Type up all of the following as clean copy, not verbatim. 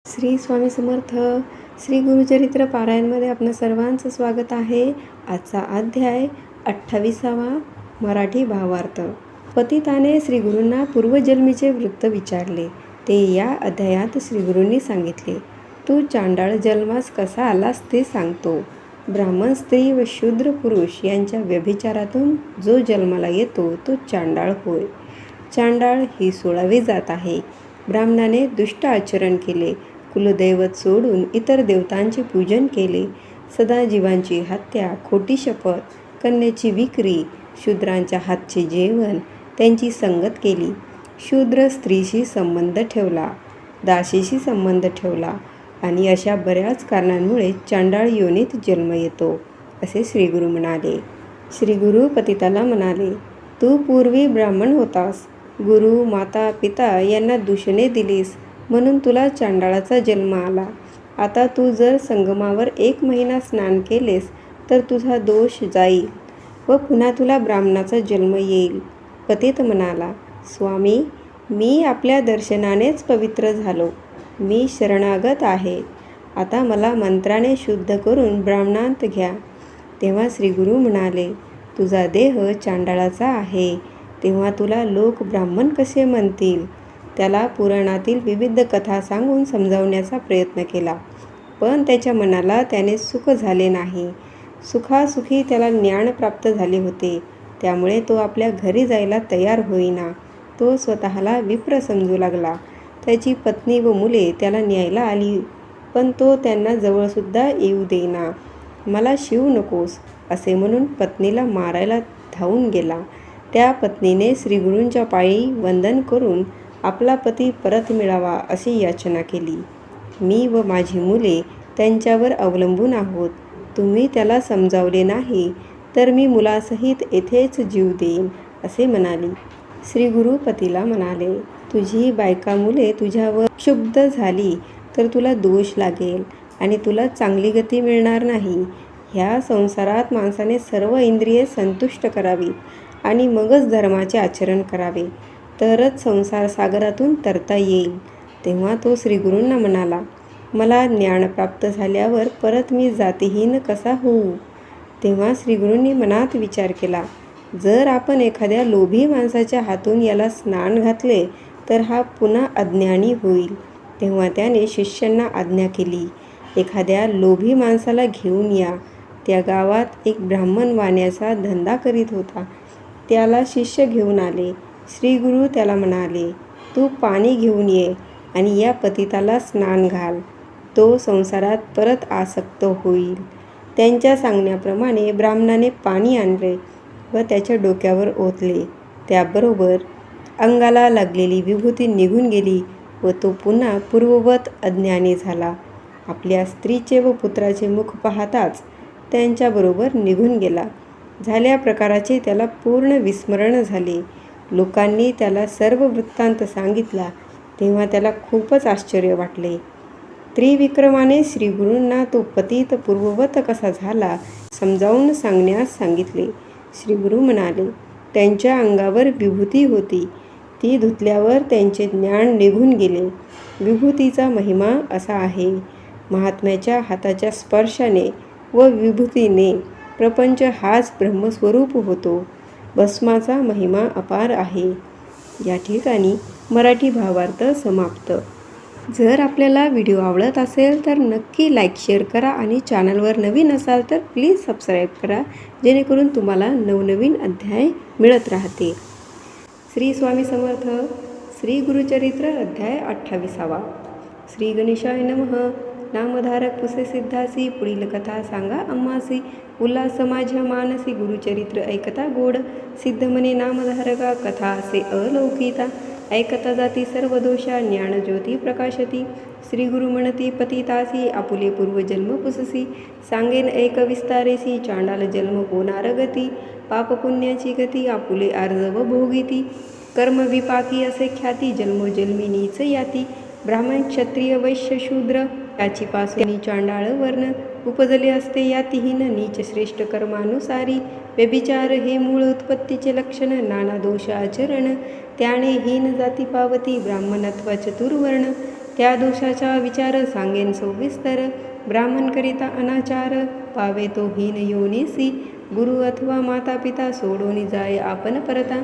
श्री स्वामी समर्थ. श्री गुरुचरित्र पारायणमध्ये आपणा सर्वांचं स्वागत आहे. आजचा अध्याय 28वा. मराठी भावार्थ. पतिताने श्री गुरूंना पूर्वजन्मीचे वृत्त विचारले. ते या अध्यायात श्री गुरूंनी सांगितले. तू चांडाळ जन्मास कसा आलास ते सांगतो. ब्राह्मण स्त्री व शूद्र पुरुष यांच्या व्यभिचारातून जो जन्माला येतो तो चांडाळ होय. चांडाळ ही 16वी जात आहे. ब्राह्मणाने दुष्ट आचरण केले. कुलदैवत सोडून इतर देवतांचे पूजन केले. सदा जीवांची हत्या, खोटी शपथ, कन्येची विक्री, शूद्रांच्या हातचे जेवण, त्यांची संगत केली. शूद्र स्त्रीशी संबंध ठेवला, दासीशी संबंध ठेवला आणि अशा बऱ्याच कारणांमुळे चांडाळ योनीत जन्म येतो, असे श्रीगुरू म्हणाले. श्रीगुरू पतिताला म्हणाले, तू पूर्वी ब्राह्मण होतास. गुरु, माता, पिता यांना दूषणे दिलीस म्हणून तुला चांडाळाचा जन्म आला. आता तू जर संगमावर 1 महिना स्नान केलेस तर तुझा दोष जाईल व पुन्हा तुला ब्राह्मणाचा जन्म येईल. पतित म्हणाला, स्वामी, मी आपल्या दर्शनानेच पवित्र झालो. मी शरणागत आहे. आता मला मंत्राने शुद्ध करून ब्राह्मणांत घ्या. तेव्हा श्रीगुरू म्हणाले, तुझा देह चांडाळाचा आहे, तेव्हा तुला लोक ब्राह्मण कसे म्हणतील. त्याला पुराणातील विविध कथा सांगून समजावण्याचा प्रयत्न केला, पण त्याच्या मनाला त्याने सुख झाले नाही. सुखासुखी त्याला ज्ञान प्राप्त झाले होते, त्यामुळे तो आपल्या घरी जायला तयार होईना. तो स्वतःला विप्र समजू लागला. त्याची पत्नी व मुले त्याला न्यायला आली, पण तो त्यांना जवळसुद्धा येऊ देईना. मला शिव नकोस असे म्हणून पत्नीला मारायला धावून गेला. त्या पत्नीने श्रीगुरूंच्या पायी वंदन करून आपला पती परत मिळावा अशी याचना केली. मी व माझी मुले त्यांच्यावर अवलंबून आहोत. तुम्ही त्याला समजावले नाही तर मी मुलासहित येथेच जीव देईन, असे म्हणाली. श्रीगुरू पतीला म्हणाले, तुझी बायका मुले तुझ्यावर क्षुब्ध झाली तर तुला दोष लागेल आणि तुला चांगली गती मिळणार नाही. ह्या संसारात माणसाने सर्व इंद्रिये संतुष्ट करावीत आणि मगच धर्माचे आचरण करावे, तरच संसार सागरातून तरता येईल. तेव्हा तो श्रीगुरूंना म्हणाला, मला ज्ञान प्राप्त झाल्यावर परत मी जातीहीन कसा होऊ. तेव्हा श्रीगुरूंनी मनात विचार केला, जर आपण एखाद्या लोभी माणसाच्या हातून याला स्नान घातले तर हा पुन्हा अज्ञानी होईल. तेव्हा त्याने शिष्यांना आज्ञा केली, एखाद्या लोभी माणसाला घेऊन या. त्या गावात एक ब्राह्मण वाण्याचा धंदा करीत होता. त्याला शिष्य घेऊन आले. श्रीगुरू त्याला म्हणाले, तू पाणी घेऊन ये आणि या पतिताला स्नान घाल. तो संसारात परत आसक्त होईल. त्यांच्या सांगण्याप्रमाणे ब्राह्मणाने पाणी आणले व त्याच्या डोक्यावर ओतले. त्याबरोबर अंगाला लागलेली विभूती निघून गेली व तो पुन्हा पूर्ववत अज्ञानी झाला. आपल्या स्त्रीचे व पुत्राचे मुख पाहताच त्यांच्याबरोबर निघून गेला. झाल्या प्रकाराचे त्याला पूर्ण विस्मरण झाले. लोकांनी त्याला सर्व वृत्तांत सांगितला, तेव्हा त्याला खूपच आश्चर्य वाटले. त्रिविक्रमाने श्रीगुरूंना तो पतित पूर्ववत कसा झाला समजावून सांगण्यास सांगितले. श्रीगुरू म्हणाले, त्यांच्या अंगावर विभूती होती. ती धुतल्यावर त्यांचे ज्ञान निघून गेले. विभूतीचा महिमा असा आहे, महात्म्याच्या हाताच्या स्पर्शाने व विभूतीने प्रपंच हाच ब्रह्मस्वरूप होतो. भस्माचा महिमा अपार आहे. या ठिकाणी मराठी भावार्थ समाप्त. जर आपल्याला व्हिडिओ आवडत असेल तर नक्की लाईक, शेअर करा आणि चॅनलवर नवीन असाल तर प्लीज सबस्क्राईब करा, जेणेकरून तुम्हाला नवनवीन अध्याय मिळत राहते. श्री स्वामी समर्थ. श्री गुरुचरित्र अध्याय 28वा. श्री गणेशाय नमः. नामधारक पुसे सिद्धासी, पुढील कथा सांगा आम्हासी. उल्हास माझ्या मानसी, गुरुचरित्र ऐकता गोड. सिद्ध म्हणे नामधारका, कथा असे अलौकिता. ऐकता जाती सर्व दोषा, ज्ञान ज्योती प्रकाशती. श्री गुरु म्हणती पतितासी, आपुले पूर्वजन्म पुससी. सांगेन ऐक विस्तारेसी, चांडाल जन्म होणार गती. पाप पुण्याची गती, आपुले आर्जव भोगिती. कर्म विपाकी असे ख्याती, जन्मोजन्मी नीच याती. ब्राह्मण क्षत्रिय वैश्य शूद्र, याची पासून चांडाळ वर्ण. उपजले असते यातीहीन, नीच श्रेष्ठ कर्मानुसारी. व्यभिचार हे मूळ उत्पत्तीचे लक्षण, नाना दोष आचरण. त्याने हीन जाती पावती, ब्राह्मणत्वा चतुर्वर्ण. त्या दोषाचा विचार सांगेन सविस्तर. ब्राह्मण करिता अनाचार पावे तो हीन योनीसी. गुरु अथवा माता पिता सोडून जाय आपण परता.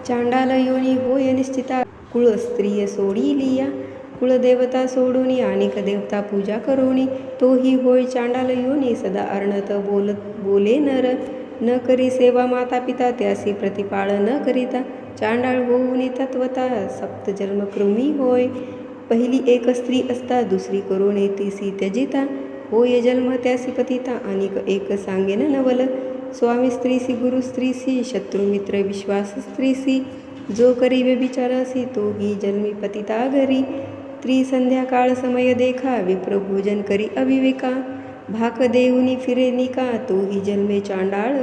चांडाल योनी होय निश्चिता कुळ स्त्रिय सोडिलिया. कुळदेवता सोडून अनेक देवता पूजा करोनी. तोही होय चांडाल योनी सदा अर्णत बोले नर. न करी सेवा माता पिता त्यासी प्रतिपाळ न करिता. चांडाळ होऊनी तत्वता सप्त जन्म कृमी होय. पहिली एक स्त्री असता दुसरी करोने तिसी त्यजिता. होय जन्म त्यासी पतिता अनेक एक सांगेन नवल. स्वामी स्त्रीसी गुरु स्त्रीसी शत्रुमित्र विश्वास स्त्रीसी. जो करी व्यभिचारासी तोही जन्मी पतिता घरी. त्रिसंध्याकाळ समय देखा विप्र भोजन करी अविवेका. भाक देऊनी फिरे निका तोही जन्मे चांडाळ.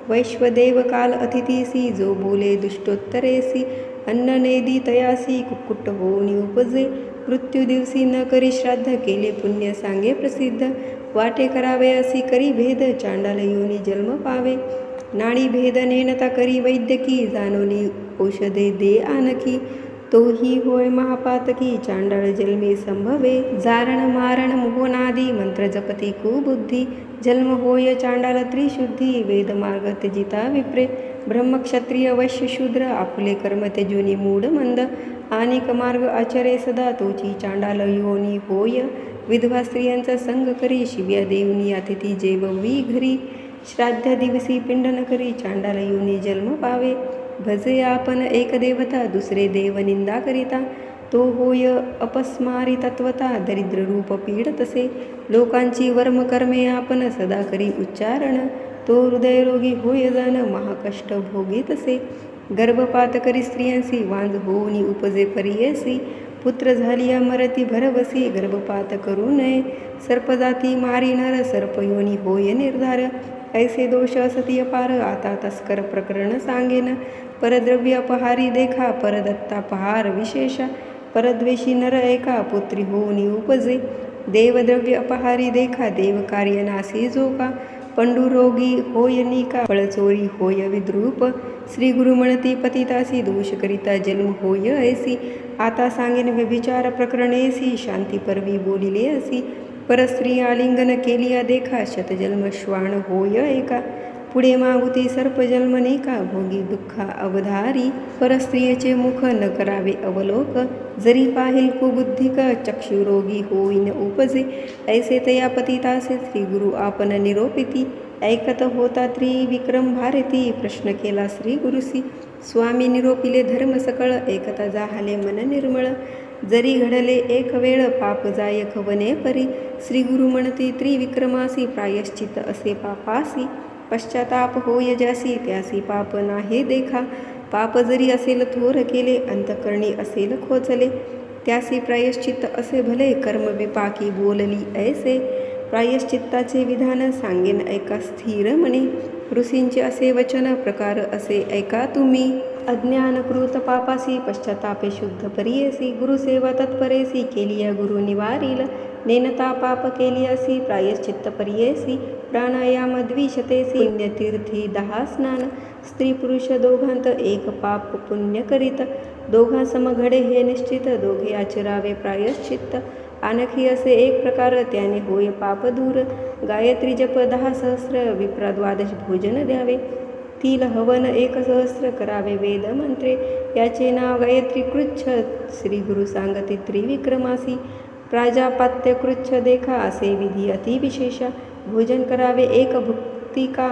वैश्वदेव काल अतिथीसी जो बोले दुष्टोत्तरेसी. अन्न नेदी तयासी कुक्कुट होऊनी उपजे. मृत्यू दिवशी न करी श्राद्ध केले पुण्य सांगे प्रसिद्ध. वाटे करावे असी करी भेद चांडाल योनी जन्म पावे. नाडी भेद नेणता करी वैद्यकी जाणवली औषधे दे आणकी. तोही होय महापातकी चांडाळ जन्मे संभवे. जारण मारण मोहनादी मंत्र जपती कुबुद्धी. जन्म होय चांडाल त्रिशुद्धी वेदमार्ग त्यजिता विप्रे. ब्रह्मक्षत्रिय वैश्य शूद्र आपुले कर्म त्यजोनी मूढ मंद. अनेक मार्ग आचरे सदा तोची चांडाल योनी होय. विधवा स्त्रियांचा संग करी शिव्या देऊनी अतिथी जेववी घरी. श्राद्ध दिवसी पिंड न करी चांडाल योनी जन्म पावे. भजे आपण एक देवता दुसरे देव निंदा करिता. तो होय अपस्मारी तत्वता दरिद्र रूप पीड तसे. लोकांची वर्म कर्मे आपण सदा करी उच्चारण. तो हृदयरोगी होय जाण महाकष्ट भोगे तसे. गर्भपात करी स्त्रियांसी वांज होऊनी उपजे परियसी. पुत्र झालिया मरती भरवसी गर्भपात करू नये. सर्पजाती मारी नर सर्पयोनी होय निर्धार. ऐसे दोष असती अपार आता तस्कर प्रकरण सांगेन. परद्रव्य अपहारी देखा परदत्ता पहार विशेषा. परद्वेषी नर एका पुत्री होऊनी उपजे. देवद्रव्य अपहारी देखा देव कार्य नासी जोका. पंडुरोगी होय निका फळचोरी होय विद्रूप. श्री गुरु म्हणती पतितासी दोष करिता जन्म होय ऐसी. आता सांगेन व्यभिचार प्रकरणेसी शांती परवी बोलिले असी. परस्त्री आलिंगन केलिया देखा शतजन्म श्वान होय एका. पुढे मागुती सर्पजन्म नेका भोगी दुःखा अवधारी. परस्त्रियेचे मुख न करावे अवलोक. जरी पाहिल कुबुद्धिक चक्षुरोगी होईन उपजे. ऐसे तया पतितासे श्री गुरु आपण निरोपिती. ऐकत होता त्रिविक्रम भारती प्रश्न केला श्री गुरुसी. स्वामी निरोपिले धर्म सकळ ऐकता जाहले मन निर्मळ. जरी घडले एक वेळ पाप जाय खवने परी. श्री गुरु म्हणती त्रिविक्रमासी प्रायश्चित असे पापासी. पश्चाताप होय ज्यासी त्यासी पाप नाही देखा. पाप जरी असेल थोर केले अंतकरणी असेल खोचले. त्यासी प्रायश्चित्त असे भले कर्म विपाकी बोलली ऐसे. प्रायश्चित्ताचे विधान सांगेन ऐका स्थिर मने. ऋषींचे असे वचन प्रकार असे ऐका तुम्ही. अज्ञानकृत पापासी पश्चातापे शुद्ध परियेसी. गुरुसेवा तत्परेसी केलिया गुरु निवारील. नेनता पाप केलियासी प्रायश्चित्त परियेसी. प्राणायाम द्विशतेसी पुण्यतीर्थी 10 स्नान. स्त्री पुरुष दोघांत एक पाप पुण्य करीत. दोघा समघडे हे निश्चित दोघे आचरावे प्रायश्चित्त. आणखी असे एक प्रकार त्याने होय पाप दूर. गायत्री जप 10 सहस्र विप्रा 12 भोजन द्यावे. तिल हवन 1 सहस्र करावे वेद मंत्रे. याचे नाव गायत्री कृच्छ. श्री गुरु सांगती त्रिविक्रमासी. प्राजापात्य कृच्छ देखा असे विधी अतिविशेषा. भोजन करावे 1 भुक्तिका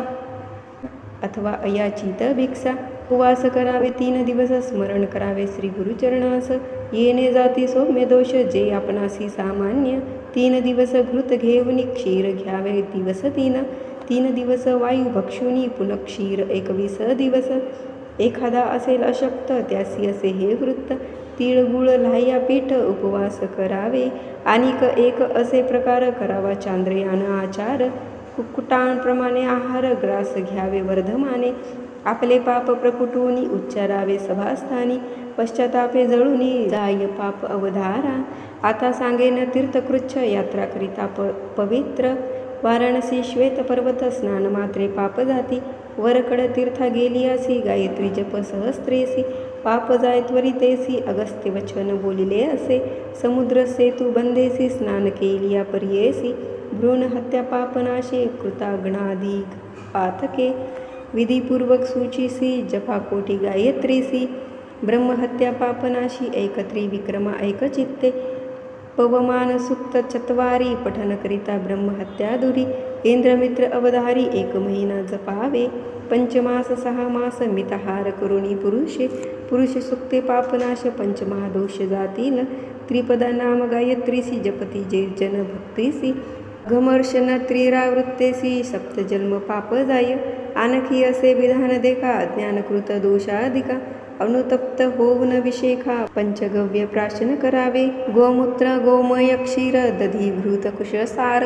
अथवा अयाचित भिक्षा. उपवास करावे 3 दिवस. स्मरण करावे श्री गुरुचरणास. येणे जाती सौम्य दोष जे आपणासी सामान्य. 3 दिवस घृत घेऊन क्षीर घ्यावे दिवस 3. 3 दिवस वायू भक्षुनी पुन क्षीर 21 दिवस. एखादा असेल अशक्त त्यासी असे हे वृत्त. तिळगुळ लाह्या पीठ उपवास करावे. आणिक एक असे प्रकार करावा चांद्रयान आचार. कुक्कुटांप्रमाणे आहार ग्रास घ्यावे वर्धमाने. आपले पाप प्रकुटूनी उच्चारावे सभास्थानी. पश्चातापे जळूनी जाय पाप अवधारा. आता सांगेन तीर्थकृच्छ यात्रा करिता पवित्र. वाराणसी श्वेत पर्वत स्नान मात्रे पाप जाती. वरकड तीर्था गेलियासी गायत्री जप सहस्त्रेसी. पाप जाय त्वरितेसी अगस्त्य वचन बोलिले असे. समुद्र सेतू बंदेसी स्नान केलिया पर्येसी. भ्रूण हत्या पापनाशी कृताग्नाधिक पातके. विधिपूर्वक सूचिसी जपा कोटी गायत्रीसी. ब्रह्महत्या पापनाशी ऐकत्री विक्रमा ऐकचित्ते. पवमान सुक्त चत्वारी पठन करिता ब्रह्महत्या दुरी. इंद्रमित्र अवधारी 1 महिना जपावे. पंचमास 6 मास मिताहार करुणी पुरुषे. पुरुष सुक्ते पापनाश पंचमहादोष जातील. त्रिपदा नाम गायत्रीसी जपती जे जन भक्तीसी. घमर्षण त्रिरावृत्तेसी सप्तजन्म पाप जाय. आणखी असे विधान देखा अज्ञानकृत दोषाधिका. अनुतप्त होऊन विषेखा पंचगव्य प्राशन करावे. गोमूत्र गोमय क्षीर दधी घृत कुशसार.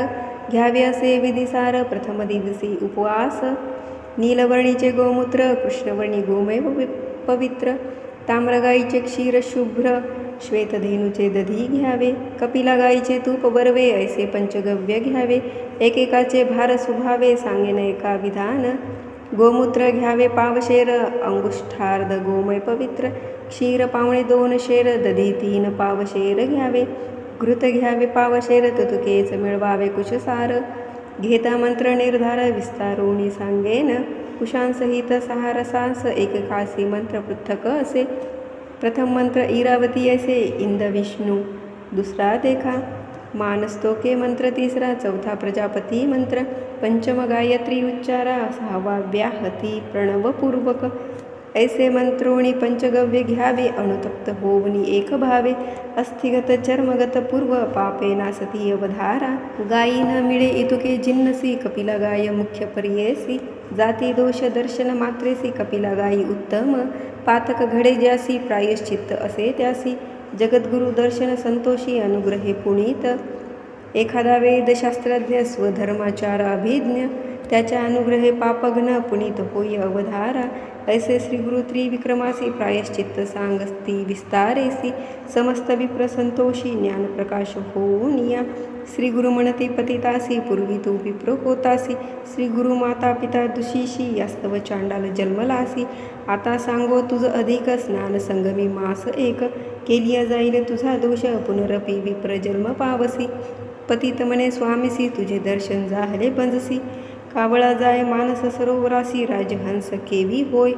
घ्यावे असे विधिसार प्रथम दिवसी उपवास. नीलवर्णीचे गोमूत्र कृष्णवर्णी गोमय पवित्र. ताम्रगाईचे क्षीर शुभ्र श्वेतधेनूचे दधी घ्यावे. कपिला गाईचे तूप बरवे ऐसे पंचगव्य घ्यावे. एकेकाचे भार सुभावे सांगेन एका विधान. गोमूत्र घ्यावे पावशेर अंगुष्ठार्ध गोमय पवित्र. क्षीर 2.25 शेर दधी 3 पावशेर घ्यावे. घृत घ्यावे पावशेर तुतुकेच मिळवावे कुशसार. घेता मंत्र निर्धार विस्तारोणी सांगेन. कुशांसहित 6 रसांस एककासी मंत्र पृथक असे. प्रथम मंत्र इरावती ऐसे इंद विष्णू. दुसरा देखा मानस्तोके मंत्र. तिसरा चौथा प्रजापती मंत्र. पंचम गायत्री उच्चारा. 6वा व्याहती प्रणवपूर्वक. ऐसे मंत्रोणी पंचगव्य घ्यावे. अनुतप्त होवनी एक भावे. अस्थिगत चर्मगत पूर्व पापे नासती अवधारा. गायी न मिळे इतुके जिन्नसी कपिला गाय मुख्य पर्येसी. जाती दोष दर्शन मात्रेसी कपिला गायी उत्तम. पातक घडे ज्यासी प्रायश्चित्त असे त्यासी. जगद्गुरु दर्शन संतोषी अनुग्रहे पुनीत. एखादा वेदशास्त्रज्ञ स्वधर्माचार अभिज्ञ. त्याच्या अनुग्रहे पापघ्न पुनीत होय अवधारा. ऐसे श्रीगुरु त्रिविक्रमासी प्रायश्चित्त सांगस्ती विस्तारेसी. समस्त विप्र संतोषी ज्ञान प्रकाश होऊनिया. श्रीगुरु म्हणती पतितासी पूर्वी तू विप्र होतासी. श्रीगुरु माता पिता दुशीशी यास्तव चांडाल जन्मलासी. आता सांगो तुझ अधिक स्नान संगमी मास एक. केलिया जाईल तुझा दोष पुनरपी विप्र जन्म पावसी. पतित म्हणे स्वामीसी तुझे दर्शन झाले बंजसी. कावळा जाय मानस सरोवरासी राजहंस केवी होय.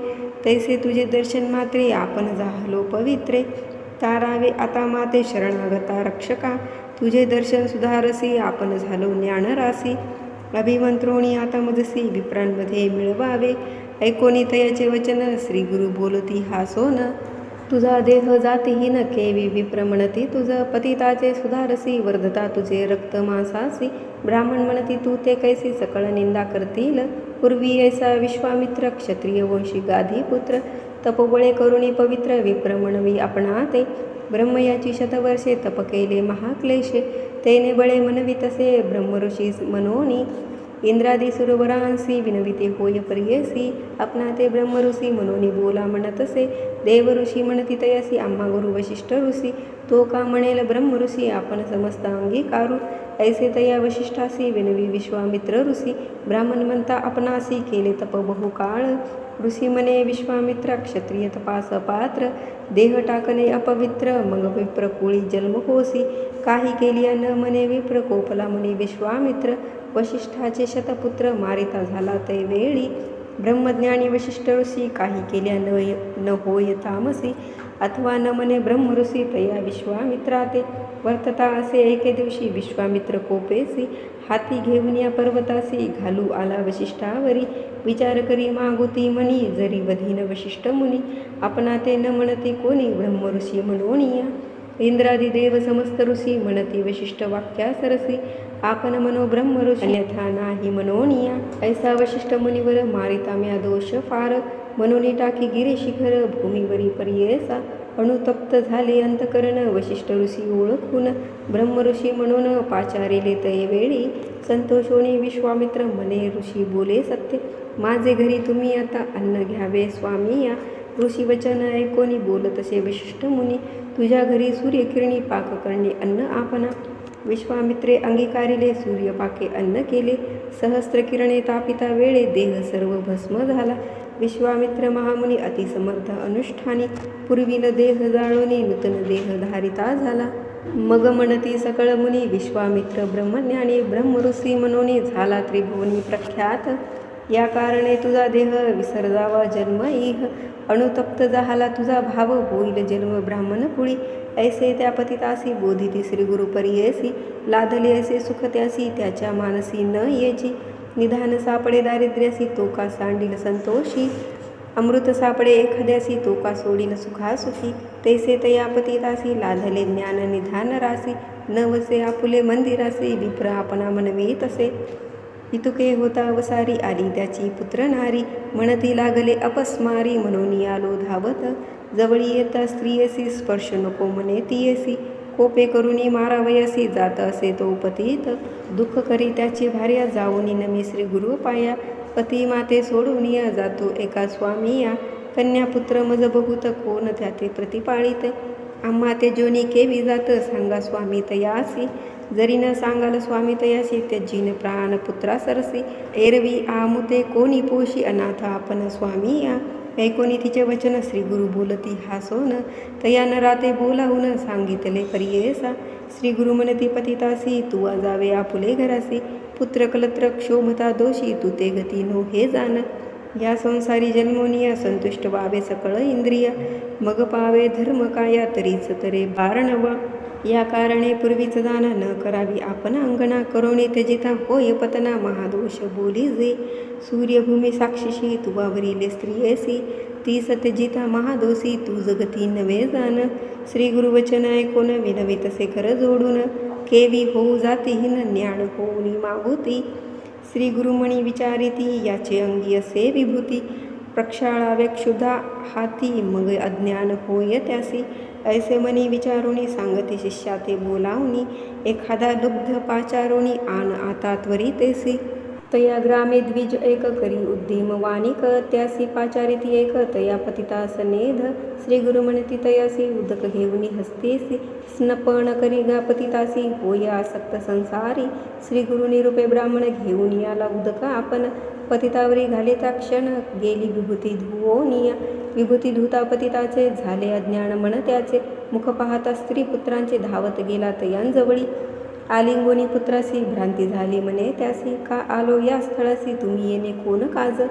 तैसे तुझे दर्शन मात्रे आपण झालो पवित्रे. तारावे आता माते शरणागता रक्षका. तुझे दर्शन सुधारसी आपण झालो ज्ञानरासी. अभिमंत्रोणी आता मजसी विप्रांमध्ये मिळवावे. ऐकोनी तयाचे वचन श्रीगुरु बोलती हासोन. तुझा देह जातीहीन केवी विप्र म्हणती तुझ. पतिताचे सुधारसी वर्धता तुझे रक्त मांसासी. ब्राह्मण म्हणती तू ते कैसी सकळ निंदा करतील. पूर्वी ऐसा विश्वामित्र क्षत्रिय वंशी गाधी पुत्र. तपोबळे करुणी पवित्र विप्र म्हणवी आपणाते. ब्रह्मयाची शतवर्षे तप केले महाक्लेशे. तेने बळे म्हणवी तसे ब्रह्मऋषी मनोनी. इंद्रादी सुरवरांसी विनविते होय पर्येसी. आपणा ते ब्रह्मऋषी मनोनी बोला म्हणतसे. देवऋषी म्हणती तयासी आम्हा गुरु वशिष्ठ ऋषी. तो का म्हणेल ब्रह्मऋषी आपण समस्त अंगीकारू. ऐसे तया वशिष्ठासी विनवी विश्वामित्र ऋषी. ब्राह्मण म्हणता आपणासी केले तप बहुकाळ. ऋषी म्हणे विश्वामित्र क्षत्रिय तपास पात्र. देह टाकणे अपवित्र मग विप्र कुळी जन्म होसी. काही केलिया न म्हणे विप्र कोपला म्हणे विश्वामित्र. वशिष्ठाचे शतपुत्र मारिता झाला ते वेळी. ब्रह्मज्ञानी वशिष्ठ ऋषी काही केल्या न होय तामसी. अथवा न म्हणे ब्रह्मऋषी तया विश्वामित्राते. वर्तता असे एके दिवशी विश्वामित्र कोपेसी. हाती घेऊन या पर्वतासी घालू आला वशिष्ठावरी. विचार करी मागुती म्हणी जरी वधीन वशिष्ठ मुनी. आपणा ते न म्हणती कोणी ब्रह्मऋषी म्हणोनिया. इंद्रादी देव समस्त ऋषी म्हणती वशिष्ठ वाक्या सरसी. आपण मनो ब्रह्मऋषी अन्यथा नाही मनोनिया. ऐसा वशिष्ठ मुनिवर मारिता म्या दोष फार. मनोनी टाकी गिरी शिखर भूमीवरी पर्येसा. अनुतप्त झाले अंतकरण वशिष्ठ ऋषी ओळखून. ब्रह्मऋषी म्हणून पाचारिले तये वेळी. संतोषोनी विश्वामित्र म्हणे ऋषी बोले सत्य. माझे घरी तुम्ही आता अन्न घ्यावे स्वामी या. ऋषी वचन ऐकोनी बोलतसे वशिष्ठ मुनी. तुझ्या घरी सूर्यकिरणी पाक करणे अन्न आपणा. विश्वामित्रे अंगीकारिले सूर्यपाके अन्न केले. सहस्त्र किरणे तापिता वेळे देह सर्व भस्म झाला. विश्वामित्र महामुनी अतिसमर्थ अनुष्ठानी पूर्वील देह जाळोनी नूतन देह धारिता झाला. मग म्हणती सकळ मुनी विश्वामित्र ब्रह्मज्ञानी ब्रह्मऋषी मनोनी झाला त्रिभुवनी प्रख्यात. या कारणे तुझा देह विसर्जावा जन्म इह अणुतप्त झाला तुझा भाव होईल जन्म ब्राह्मण कुळी. ऐसे त्या पतितासी बोधिती श्री गुरु परियेसी लादले ऐसे सुख त्यासी त्याच्या मानसी न येची. निधान सापडे दारिद्र्यासी तो का सांडील संतोषी अमृत सापडे एखाद्यासी तो का सोडील सुखासुखी. तैसे तया पतितासी लाधले ज्ञान निधान रासी न वसे आपुले मंदिरासी विप्र आपणा मनवी तसे. इतुके होता अवसारी आली त्याची पुत्र नारी म्हणती लागले अपस्मारी म्हणून आलो धावत. जवळी येता स्त्रियसी स्पर्श नको मने तियेसी कोपे करुनी मारावयसी जात असे तो पतीत. दुःख करी त्याची भार्या जाऊनी नमी श्री गुरु पाया. पती माते सोडून या जातो एका स्वामी या. कन्या पुत्र मज बहुत कोण त्या ते प्रतिपाळीत. आम्हा ते जोनी केवी जात सांगा स्वामी तयासी. जरी न सांगाल स्वामी तयासी त्यजीन प्राण पुत्रा सरसी. एरवी आमुते कोणी पोशी अनाथ आपण स्वामी या. ऐकोनी तिचे वचन श्री गुरु बोलती हासोन तया न राते बोलावून सांगितले परियेसा. श्री गुरु म्हणती पतितासी तू जावे आपुले घरासी. पुत्र कलत्र क्षोभता दोषी तू ते गती नो हे जाण. या संसारी जन्मोनिया संतुष्ट व्हावे सकळ इंद्रिय. मग पावे धर्म काया तरीच तरे बारणवा. या कारणे पूर्वीच जाणा न करावी आपण अंगणा. करोणी त्यजिता होय पतना महादोष बोली जे. सूर्यभूमी साक्षीशी तू वावरिले स्त्रियेसी ती सत्यजिता महादोषी तू जगती नवे जाण. श्री गुरुवचन ऐकोन विनवी तसे कर जोडून केवी होऊ जातीहीन ज्ञान होऊनी मागुती. श्री गुरुमणी विचारिती याचे अंगी असे विभूती. प्रक्षाळावे क्षुधा हाती मग अज्ञान होय त्यासी. ऐसे मनी विचारोनी सांगते शिष्या ते बोलावनी. एखादा दुग्ध पाचारोनी आन आता त्वरितेसी. तया ग्रामे द्विज एक करी उद्यम वानिक त्यासी पाचारिती एक तया पतितास नेध. श्री गुरु म्हणती तयासी उदक घेऊनी हस्तेसी. स्नपन करी गा पतितासी होय आसक्त संसारी. श्री गुरु निरूपे ब्राह्मण घेऊन याला उदक आपण. पतितावरी घालिता क्षण गेली विभूती धुवोनिया. विभूती धुता पतिताचे झाले अज्ञान मन त्याचे. मुख पाहता स्त्री पुत्रांचे धावत गेला तयांजवळी. आलिंगोनी पुत्रासी भ्रांती झाली म्हणे त्यासी. का आलो या स्थळासी तुम्ही येणे कोण काज.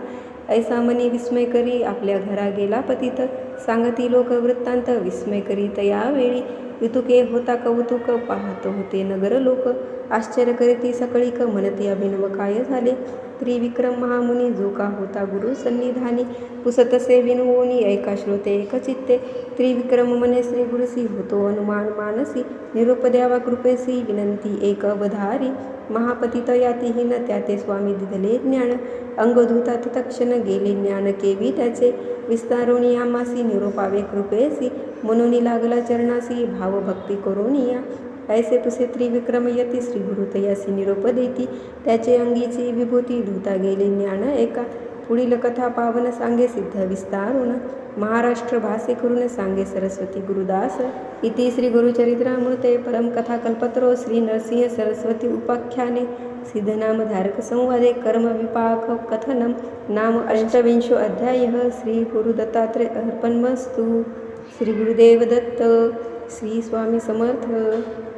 ऐसा मनी विस्मय करी आपल्या घरा गेला पतित. सांगती लोक वृत्तांत विस्मय करी तयावेळी. इतुके होता कौतुक पाहत होते नगर लोक. आश्चर्य करीती सकळीक म्हणते अभिनव काय झाले. त्रिविक्रम महामुनी जो का होता गुरु सन्निधानी. पुसतसे विनवोनी ऐका श्रोते एकचित्ते. त्रिविक्रम मने श्री गुरुसी होतो अनुमान मानसी. निरोप द्यावा कृपेसी विनंती एक अवधारी. महापतित यातीहीन त्याते स्वामी दिधले ज्ञान. अंगधूता तत्क्षण गेले ज्ञान केवी त्याचे. विस्तारोनी आमासी निरोपावे कृपेसी. मनोनी लागला चरणासी भाव भक्ती करोनिया. ऐसे पुसे त्रिविक्रम यती श्री गुरु तयासी निरोप देती. त्याचे अंगीची विभूती धुता गेले ज्ञान एका. पुढील कथा पावन सांगे सिद्ध विस्तारून. महाराष्ट्र भाषे करून सांगे सरस्वती गुरुदास. इति श्री गुरुचरित्रामृते परम कथा कल्पतरो श्री नरसिंह सरस्वती उपाख्याने सिद्धनामधारक संवादे कर्म विपाक कथनम नाम 28 अध्यायः. श्री गुरु दत्तात्रेय अर्पणमस्तु. श्री गुरुदेव दत्त. श्री स्वामी समर्थ.